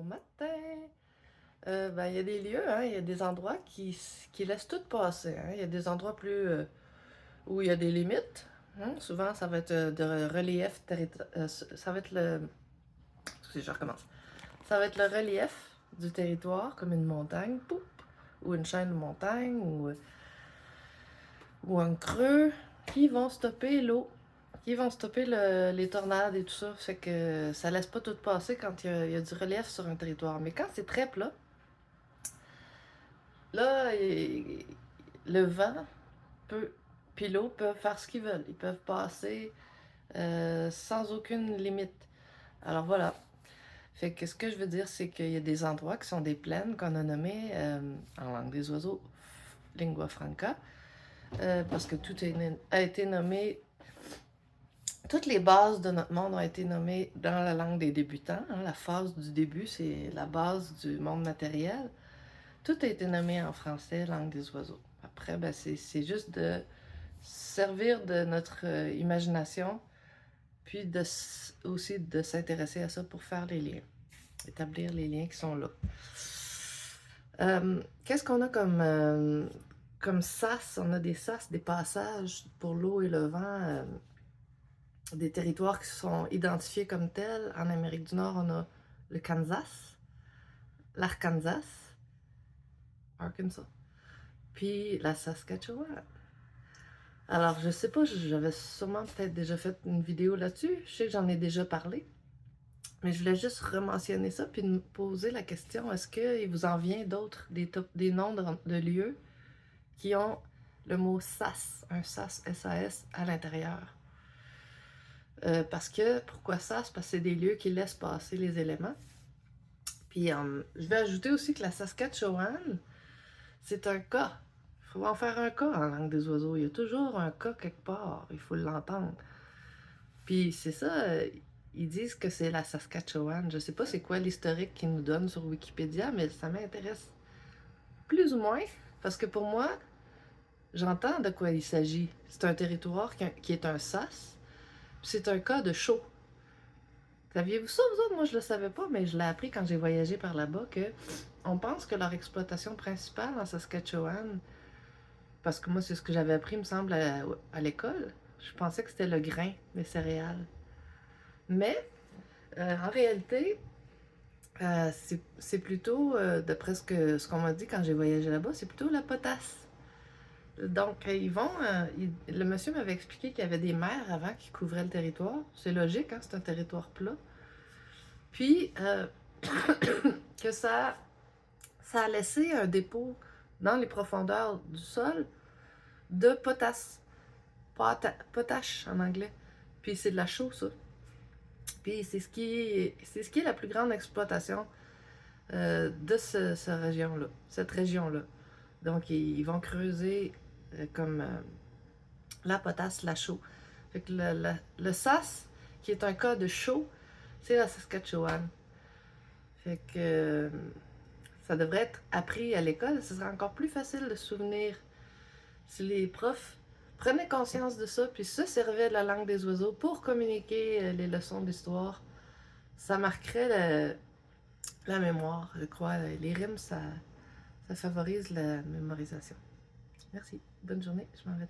matin. Il y a des lieux, hein, il y a des endroits qui laissent tout passer. Hein. Il y a des endroits où il y a des limites. Hein. Souvent, ça va être de relief ça va être le. Excusez, je recommence. Ça va être le relief du territoire, comme une montagne, poup, ou une chaîne de montagnes, ou un creux, qui vont stopper l'eau, qui vont stopper les tornades et tout ça. Fait que ça laisse pas tout passer quand il y a du relief sur un territoire. Mais quand c'est très plat, là, le vent peut, puis l'eau peuvent faire ce qu'ils veulent. Ils peuvent passer sans aucune limite. Alors voilà. Fait que ce que je veux dire, c'est qu'il y a des endroits qui sont des plaines qu'on a nommées en langue des oiseaux lingua franca, parce que a été nommé, toutes les bases de notre monde ont été nommées dans la langue des débutants. Hein. La phase du début, c'est la base du monde matériel. Tout a été nommé en français, langue des oiseaux. Après, c'est juste de servir de notre imagination, puis aussi de s'intéresser à ça pour faire les liens, établir les liens qui sont là. Qu'est-ce qu'on a comme sas? On a des sas, des passages pour l'eau et le vent, des territoires qui sont identifiés comme tels. En Amérique du Nord, on a le Kansas, l'Arkansas, Arkansas, puis la Saskatchewan. Alors, je sais pas, j'avais sûrement peut-être déjà fait une vidéo là-dessus. Je sais que j'en ai déjà parlé. Mais je voulais juste rementionner ça, puis me poser la question, est-ce qu'il vous en vient d'autres, des noms de lieux qui ont le mot SAS, un SAS, S-A-S, à l'intérieur? Pourquoi SAS? Parce que c'est des lieux qui laissent passer les éléments. Puis, je vais ajouter aussi que la Saskatchewan, c'est un cas. Il faut en faire un cas en langue des oiseaux. Il y a toujours un cas quelque part. Il faut l'entendre. Puis c'est ça, ils disent que c'est la Saskatchewan. Je sais pas c'est quoi l'historique qu'ils nous donnent sur Wikipédia, mais ça m'intéresse plus ou moins. Parce que pour moi, j'entends de quoi il s'agit. C'est un territoire qui est un sas. Puis c'est un cas de chaud. Saviez-vous ça, vous autres? Moi, je le savais pas, mais je l'ai appris quand j'ai voyagé par là-bas que on pense que leur exploitation principale en Saskatchewan, parce que moi, c'est ce que j'avais appris, me semble, à l'école. Je pensais que c'était le grain, les céréales. Mais, en réalité, c'est plutôt, d'après ce qu'on m'a dit quand j'ai voyagé là-bas, c'est plutôt la potasse. Donc, le monsieur m'avait expliqué qu'il y avait des mers avant qui couvraient le territoire. C'est logique, hein, c'est un territoire plat. Puis, que ça a laissé un dépôt dans les profondeurs du sol de potasse. Potache en anglais. Puis c'est de la chaux, ça. Puis c'est ce qui est la plus grande exploitation de cette région-là. Donc, ils vont creuser comme la potasse, la chaux. Fait que le SAS, qui est un cas de chaux, c'est la Saskatchewan. Fait que ça devrait être appris à l'école. Ce serait encore plus facile de se souvenir si les profs prenaient conscience de ça, puis se servaient de la langue des oiseaux pour communiquer les leçons d'histoire. Ça marquerait la mémoire, je crois. Les rimes, ça favorise la mémorisation. Merci. Bonne journée. Je m'en vais.